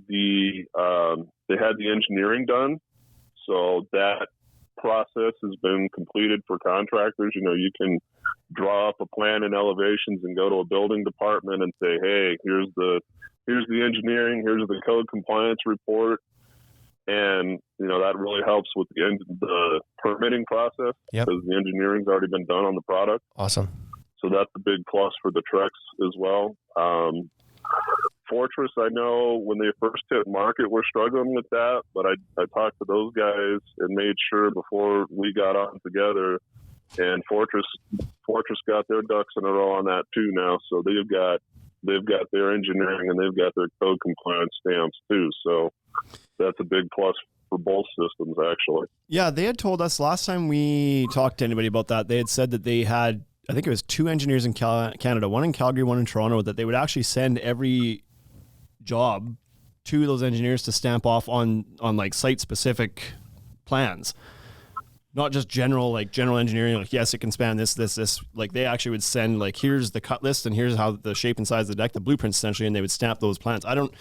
they had the engineering done, so that process has been completed for contractors. You can draw up a plan and elevations and go to a building department and say, hey, here's the engineering, here's the code compliance report. And, that really helps with the permitting process because the engineering's already been done on the product. Awesome. So that's a big plus for the Trex as well. Fortress, I know when they first hit market, we're struggling with that, but I talked to those guys and made sure before we got on together, and Fortress got their ducks in a row on that too now. So they've got their engineering and they've got their code compliance stamps too. So that's a big plus for both systems, actually. Yeah, they had told us last time we talked to anybody about that, they had said that they had, I think it was 2 engineers in Canada, one in Calgary, one in Toronto, that they would actually send every job to those engineers to stamp off on like site-specific plans. Not just general engineering, like, yes, it can span this. Like, they actually would send, like, here's the cut list and here's how the shape and size of the deck, the blueprints essentially, and they would stamp those plans. I don't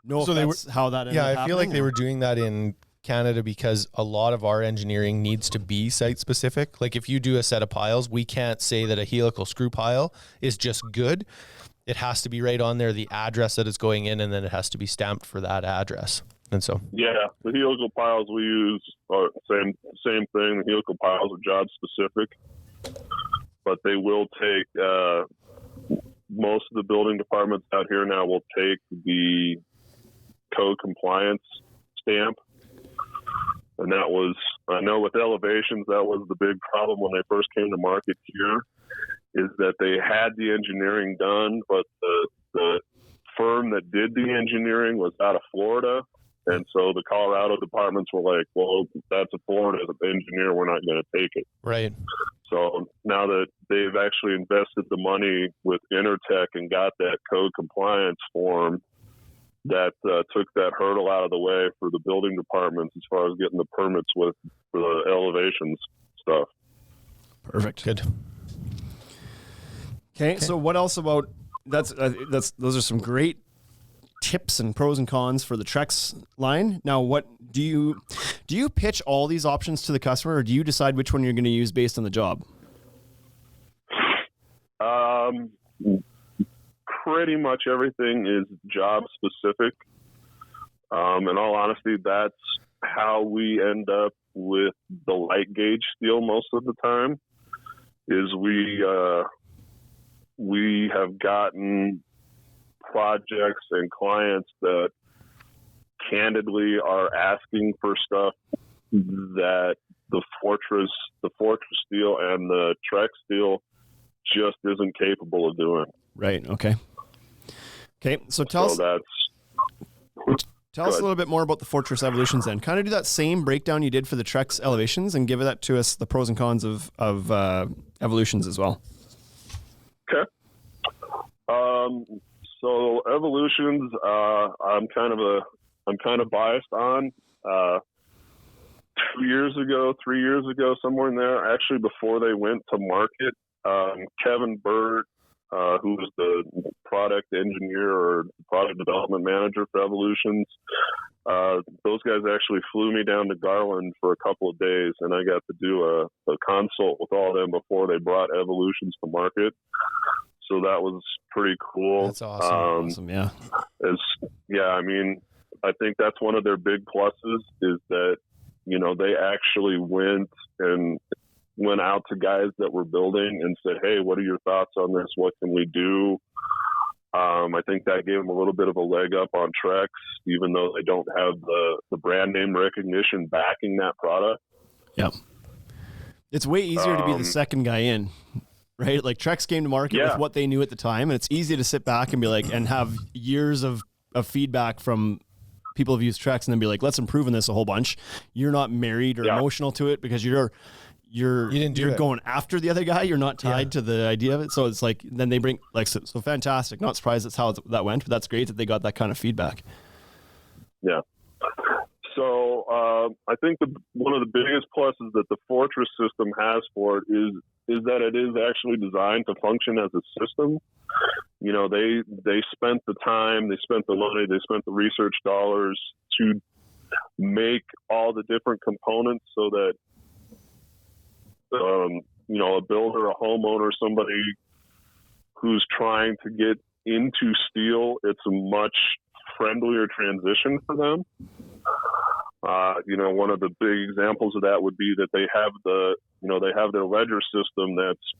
know So if they that's how that ended up I feel like happening. they were doing that in Canada because a lot of our engineering needs to be site specific. Like, if you do a set of piles, we can't say that a helical screw pile is just good. It has to be right on there, the address that it's going in, and then it has to be stamped for that address. And so, Yeah, the helical piles we use are same thing. The helical piles are job specific, but they will take most of the building departments out here now will take the code compliance stamp, and that was, I know with elevations, that was the big problem when they first came to market here, is that they had the engineering done, but the firm that did the engineering was out of Florida. And so the Colorado departments were like, well, that's a Florida engineer, we're not going to take it. right. So now that they've actually invested the money with Intertech and got that code compliance form, that took that hurdle out of the way for the building departments as far as getting the permits for the elevations stuff. Perfect. Good. Okay, so what else about those are some great tips and pros and cons for the Trex line. Now, what do you pitch all these options to the customer, or do you decide which one you're going to use based on the job? Pretty much everything is job specific. In all honesty, that's how we end up with the light gauge steel most of the time. Is we have gotten projects and clients that candidly are asking for stuff that the Fortress steel and the Trex steel just isn't capable of doing. Right. Okay. So tell us a little bit more about the Fortress Evolutions then. Kind of do that same breakdown you did for the Trex Elevations and give that to us, the pros and cons of Evolutions as well. Okay. So Evolutions, I'm kind of biased on. 3 years ago, somewhere in there, actually before they went to market, Kevin Burt, who was the product engineer or product development manager for Evolutions, those guys actually flew me down to Garland for a couple of days, and I got to do a consult with all of them before they brought Evolutions to market. So that was pretty cool. That's awesome. Awesome, yeah. I mean, I think that's one of their big pluses is that, you know, they actually went out to guys that were building and said, hey, what are your thoughts on this? What can we do? I think that gave them a little bit of a leg up on Trex, even though they don't have the brand name recognition backing that product. Yep. It's way easier to be the second guy in, right? Like Trex came to market with what they knew at the time, and it's easy to sit back and be like, and have years of feedback from people who've used Trex and then be like, let's improve on this a whole bunch. You're not married or emotional to it because you're going after the other guy. You're not tied to the idea of it. So it's like, then they bring so fantastic. Not surprised that's how that went, but that's great that they got that kind of feedback. Yeah. So I think one of the biggest pluses that the Fortress system has for it is that it is actually designed to function as a system. You know, they spent the time, they spent the money, they spent the research dollars to make all the different components so that, you know, a builder, a homeowner, somebody who's trying to get into steel, it's a much friendlier transition for them. You know, one of the big examples of that would be that they have their ledger system that's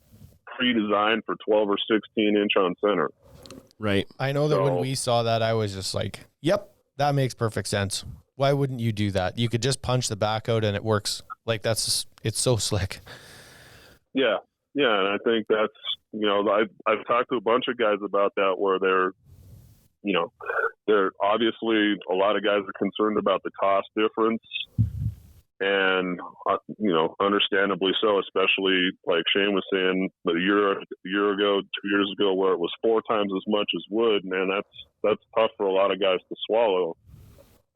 pre-designed for 12 or 16 inch on center. Right. I know that when we saw that, I was just like, yep, that makes perfect sense. Why wouldn't you do that? You could just punch the back out and it works. Like it's so slick. Yeah. Yeah. And I think that's, you know, I've talked to a bunch of guys about that where there obviously a lot of guys are concerned about the cost difference, and understandably so, especially like Shane was saying, a year ago, 2 years ago, where it was 4 times as much as wood. Man, that's tough for a lot of guys to swallow.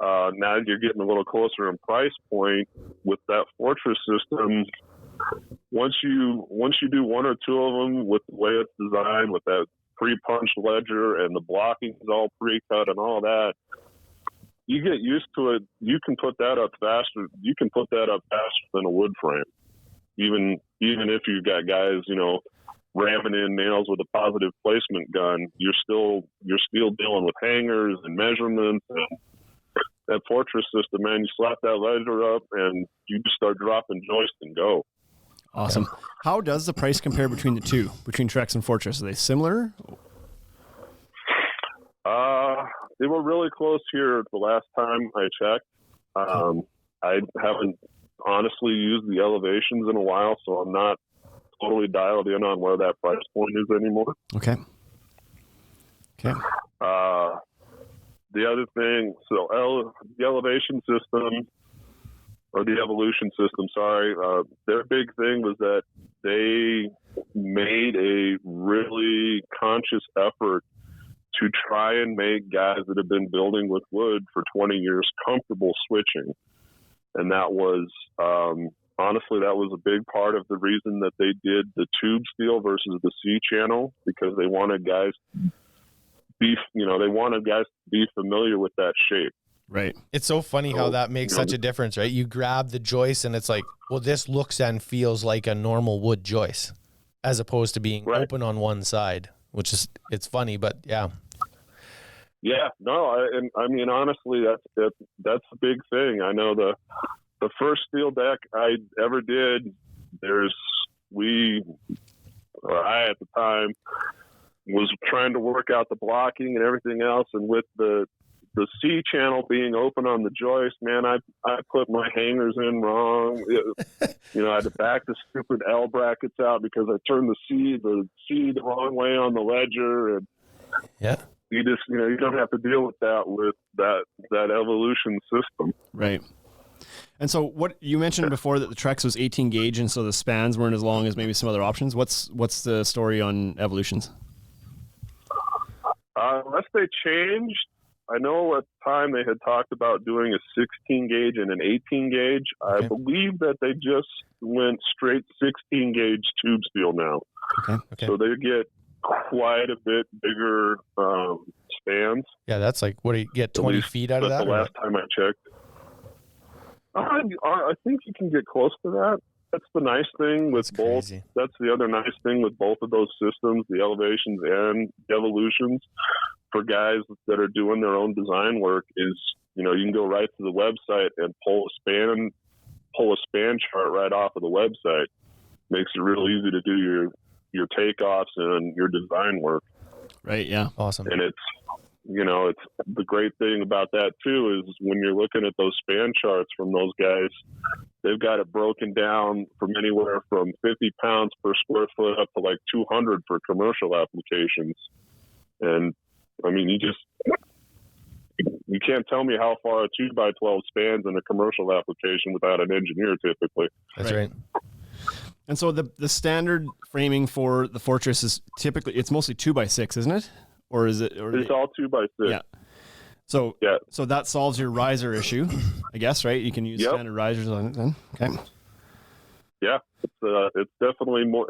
Now you're getting a little closer in price point with that Fortress system. Once you do 1 or 2 of them with the way it's designed, with that pre-punched ledger and the blocking is all pre-cut and all that, you get used to it. You can put that up faster. You can put that up faster than a wood frame, even if you've got guys, ramming in nails with a positive placement gun. You're still dealing with hangers and measurements. And that Fortress system, man, you slap that ledger up and you just start dropping joist and go. Awesome. How does the price compare between the two, between Trex and Fortress? Are they similar? They were really close here the last time I checked. I haven't honestly used the elevations in a while, so I'm not totally dialed in on where that price point is anymore. Okay. The other thing, so the elevation system, or the evolution system, their big thing was that they made a really conscious effort to try and make guys that have been building with wood for 20 years comfortable switching. And that was, honestly, that was a big part of the reason that they did the tube steel versus the C channel, because they wanted guys to be familiar with that shape. Right. It's so funny how that makes such a difference, right? You grab the joist and it's like, well, this looks and feels like a normal wood joist as opposed to being open on one side, which is, it's funny, but yeah. Yeah, no, I mean, honestly, that's a big thing. I know the first steel deck I ever did, I at the time was trying to work out the blocking and everything else, and with the C channel being open on the joist, man, I put my hangers in wrong. I had to back the stupid L brackets out because I turned the C the wrong way on the ledger, and yeah. You just, you don't have to deal with that with that evolution system. Right. And so what you mentioned before that the Trex was 18 gauge, and so the spans weren't as long as maybe some other options. What's the story on evolutions? Unless they changed, I know at the time they had talked about doing a 16 gauge and an 18 gauge. Okay. I believe that they just went straight 16 gauge tube steel now. Okay. So they get quite a bit bigger spans. Yeah, that's like, what do you get, 20 feet out of that? The last time I checked. I think you can get close to that. That's the nice thing with both. That's the other nice thing with both of those systems, the elevations and the evolutions. For guys that are doing their own design work, is you can go right to the website and pull a span chart right off of the website. Makes it real easy to do your takeoffs and your design work. Right. Yeah. Awesome. And it's the great thing about that too is when you're looking at those span charts from those guys, they've got it broken down from anywhere from 50 pounds per square foot up to like 200 for commercial applications. And I mean, you can't tell me how far a 2x12 spans in a commercial application without an engineer typically. That's right. And so the standard framing for the Fortress is typically, it's mostly 2x6, isn't it? Or is it? It's all 2x6. Yeah. So that solves your riser issue, I guess, right? You can use standard risers on it then. Okay. Yeah, it's definitely more.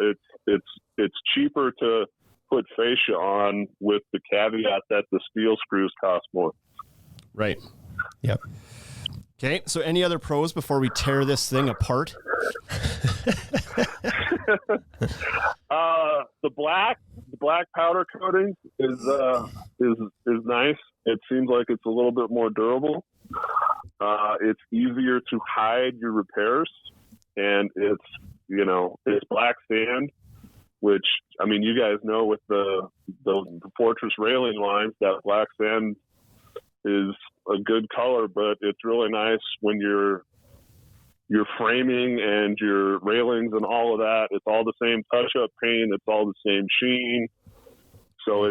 It's cheaper to put fascia on, with the caveat that the steel screws cost more. Right. Yep. Okay. So any other pros before we tear this thing apart? The black powder coating is nice. It seems like it's a little bit more durable. It's easier to hide your repairs, and it's black sand, which, I mean, you guys know with the Fortress railing lines, that black sand is a good color, but it's really nice when your framing and your railings and all of that, it's all the same touch-up paint, it's all the same sheen. So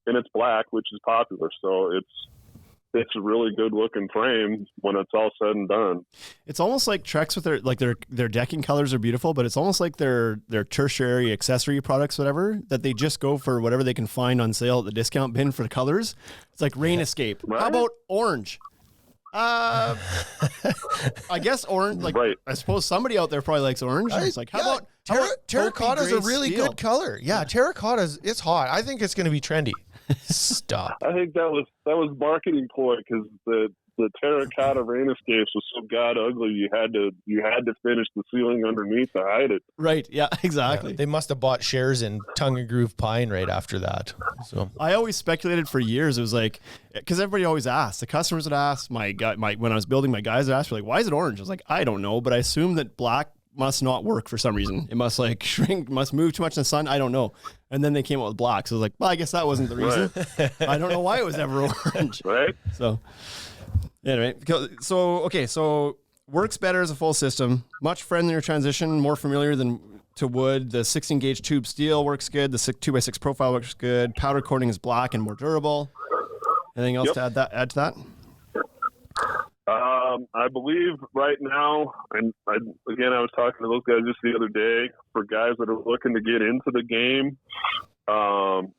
and it's black, which is popular. So it's a really good looking frame when it's all said and done. It's almost like Trex with their decking colors are beautiful, but it's almost like their tertiary accessory products, whatever, that they just go for whatever they can find on sale at the discount bin for the colors. It's like Rain Escape. Right? How about orange? I guess orange. Like, right. I suppose somebody out there probably likes orange. It's like, how about terracotta is a really steel? good color. Yeah, terracotta it's hot. I think it's going to be trendy. Stop. I think that was marketing ploy because the terracotta Rain Escapes was so god ugly you had to finish the ceiling underneath to hide it. Right. Yeah. Exactly. Yeah, they must have bought shares in Tongue and Groove Pine right after that. So I always speculated for years. It was like, because everybody always asks. The customers would ask. When I was building, my guys would ask, like, "Why is it orange?" I was like, "I don't know," but I assume that black must not work for some reason. It must like shrink, must move too much in the sun. I don't know. And then they came out with black. So I was like, well, I guess that wasn't the reason. Right. I don't know why it was ever orange. Right. So anyway, so works better as a full system, much friendlier transition, more familiar to wood. The 16 gauge tube steel works good. The 2x6 profile works good. Powder coating is black and more durable. Anything else to add to that? I believe right now, and I was talking to those guys just the other day, for guys that are looking to get into the game,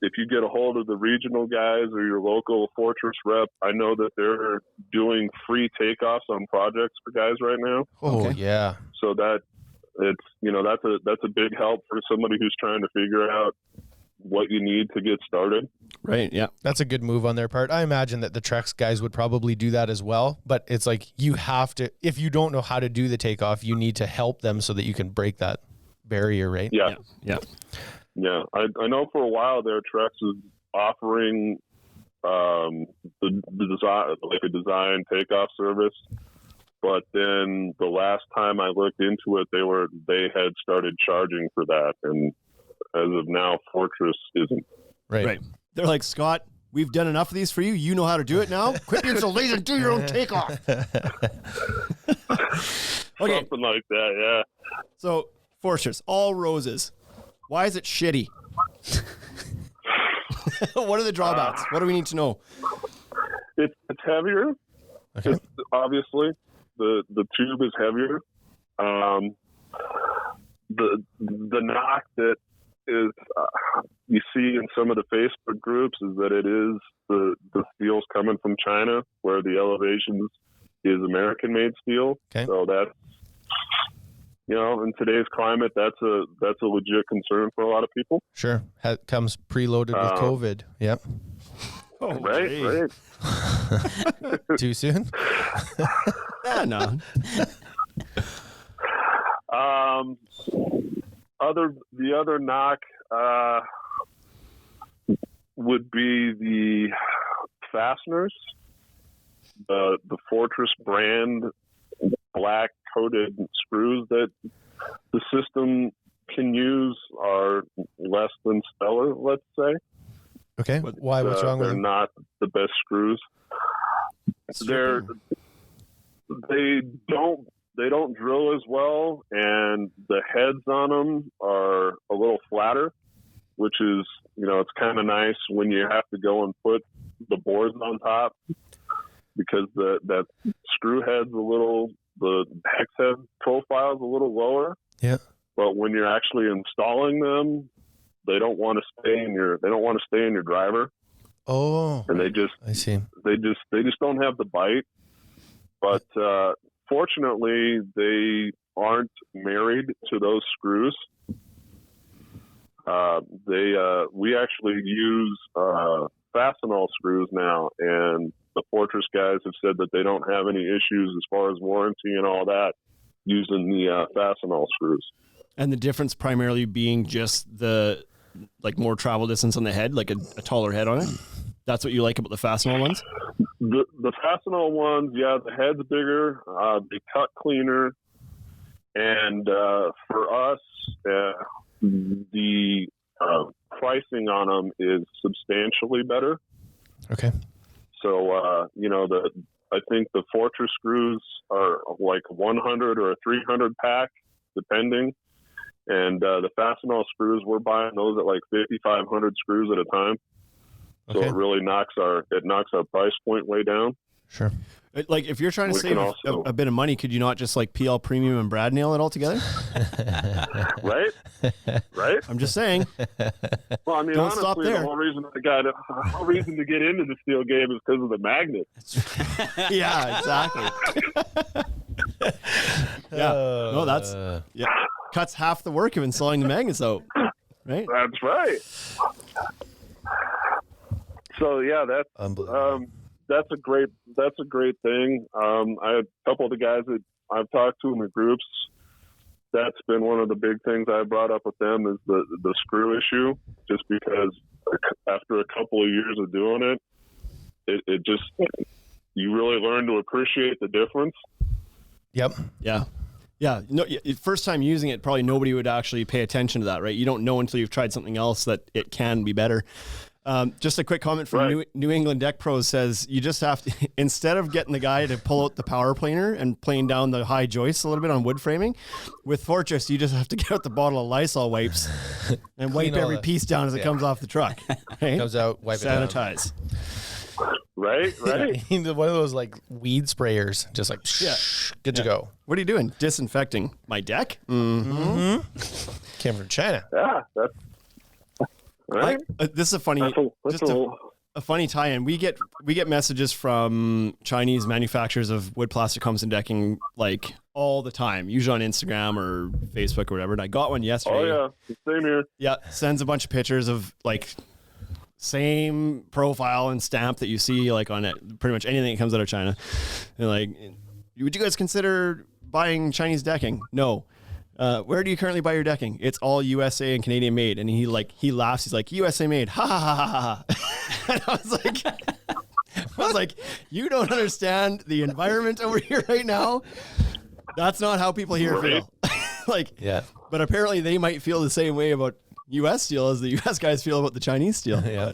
if you get a hold of the regional guys or your local Fortress rep, I know that they're doing free takeoffs on projects for guys right now. Oh, okay. Yeah. So that it's, that's a big help for somebody who's trying to figure out what you need to get started. Right. Yeah. That's a good move on their part. I imagine that the Trex guys would probably do that as well, but it's like you have to, if you don't know how to do the takeoff, you need to help them so that you can break that barrier, right? Yeah. Yeah. Yeah. I know for a while there, Trex was offering the design, like a design takeoff service. But then the last time I looked into it, they had started charging for that. And as of now, Fortress isn't. Right. They're like, Scott, we've done enough of these for you. You know how to do it now. Quit being so lazy and do your own takeoff. Okay. Something like that, yeah. So, Fortress, all roses. Why is it shitty? What are the drawbacks? What do we need to know? It's heavier. Okay. Obviously, the tube is heavier. The knock that is you see in some of the Facebook groups is that it is the steel's coming from China, where the Elevations is American-made steel. Okay. So that's, in today's climate, that's a legit concern for a lot of people. Sure. Comes preloaded with COVID. Yep. Oh, right. Too soon? No. The other knock would be the fasteners. The Fortress brand black coated screws that the system can use are less than stellar, let's say. Okay. Why? What's wrong with them? They're not the best screws. They don't drill as well, and the heads on them are a little flatter, which is, it's kind of nice when you have to go and put the boards on top, because that screw head's the hex head profile is a little lower. Yeah. But when you're actually installing them, they don't want to stay in your driver. Oh. And I see. They just don't have the bite. But fortunately, they aren't married to those screws. We actually use Fasteners screws now, and the Fortress guys have said that they don't have any issues as far as warranty and all that using the Fasteners screws. And the difference primarily being just the more travel distance on the head, like a taller head on it. That's what you like about the Fasteners ones? The Fasteners ones, yeah, the head's bigger, they cut cleaner, and for us, the pricing on them is substantially better. Okay. So, I think the Fortress screws are like 100 or a 300 pack, depending. And the Fasteners screws, we're buying those at like 5,500 screws at a time. So Okay. it really knocks our price point way down. Sure. Like, if you're trying to We save can also- a bit of money, could you not just like PL Premium and Brad nail it all together? Right? Right? I'm just saying. Well, I mean, Don't stop honestly, there. the whole reason to get into the steel game is because of the magnet. Yeah, exactly. Yeah. No, that's cuts half the work of installing the magnets out. Right? That's right. So yeah, Unbelievable. that's a great thing. I had a couple of the guys that I've talked to in the groups. That's been one of the big things I brought up with them is the screw issue. Just because after a couple of years of doing it just you really learn to appreciate the difference. Yep. Yeah. Yeah. No, first time using it, probably nobody would actually pay attention to that, right? You don't know until you've tried something else that it can be better. Just a quick comment from Right. New England Deck Pros says you just have to, instead of getting the guy to pull out the power planer and playing down the high joists a little bit on wood framing, with Fortress, you just have to get out the bottle of Lysol wipes and wipe Clean all every that. piece down as it comes off the truck. Right? Comes out, wipe it down. Sanitize. Right? One of those like weed sprayers, just like good to go. What are you doing? Disinfecting my deck? Came from China. Yeah, that's right. This is a funny, That's just a funny tie-in. We get messages from Chinese manufacturers of wood, plastic homes and decking like all the time, usually on Instagram or Facebook or whatever. And I got one yesterday. Oh yeah, same here. Yeah, sends a bunch of pictures of like same profile and stamp that you see like on it, pretty much anything that comes out of China. And like, would you guys consider buying Chinese decking? No. Where do you currently buy your decking? It's all USA and Canadian made. And he laughs. He's like, USA made. Ha ha ha ha ha. And I was like, you don't understand the environment over here right now. That's not how people here feel. Like, Yeah. but apparently they might feel the same way about US steel as the US guys feel about the Chinese steel. Yeah.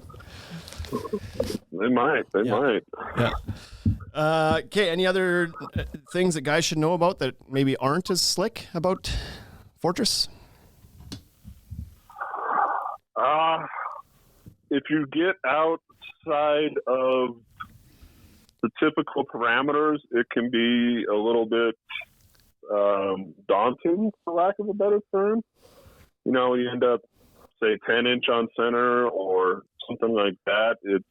They might. Yeah. Okay. Any other things that guys should know about that maybe aren't as slick about Fortress? If you get outside of the typical parameters, it can be a little bit daunting, for lack of a better term. You know, you end up, say, 10-inch on center or something like that. It's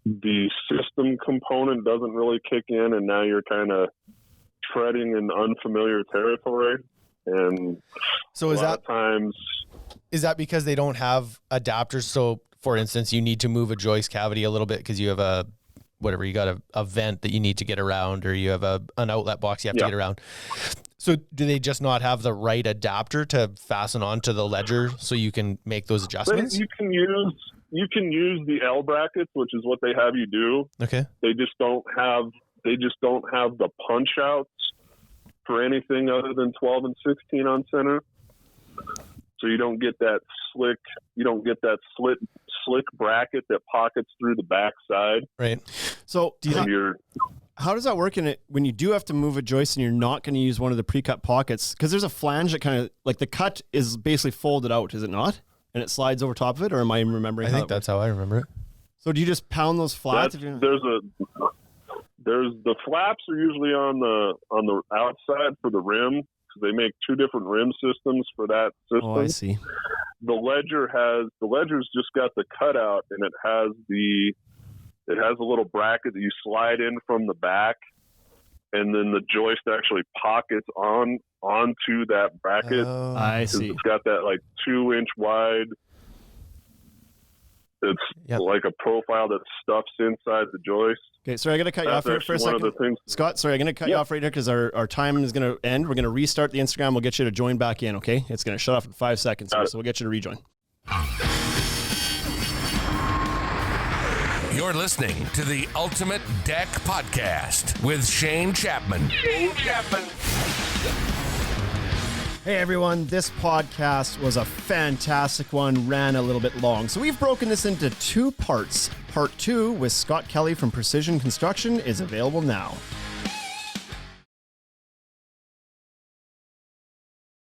the system component doesn't really kick in, and now you're kind of treading in unfamiliar territory. And So a lot of times, is that because they don't have adapters? So, for instance, you need to move a joist cavity a little bit because you have you got a vent that you need to get around, or you have an outlet box you have to get around. So do they just not have the right adapter to fasten onto the ledger so you can make those adjustments? you can use the L brackets, which is what they have you do. Okay. They just don't have the punch outs for anything other than 12 and 16 on center. So you don't get that slick bracket that pockets through the back side. Right. So And how does that work in it when you do have to move a joist and you're not going to use one of the pre-cut pockets? Because there's a flange that kind of like the cut is basically folded out, is it not? And it slides over top of it, or am I remembering? I think that's how I remember it. So do you just pound those flats? there's the flaps are usually on the outside for the rim, because they make two different rim systems for that system. Oh, I see. The ledger's just got the cutout, and it has a little bracket that you slide in from the back, and then the joist actually pockets onto that bracket. Oh. I see. It's got that like 2-inch wide. It's like a profile that stuffs inside the joist. Okay, sorry, I got to cut you off That's here for a actually one second. of the things. Scott, sorry, I'm going to cut you off right here because our time is going to end. We're going to restart the Instagram. We'll get you to join back in, okay? It's going to shut off in 5 seconds, here, so we'll get you to rejoin. You're listening to the Ultimate Deck Podcast with Shane Chapman. Hey everyone, this podcast was a fantastic one, ran a little bit long. So we've broken this into 2 parts. Part 2 with Scott Kelly from Precision Construction is available now.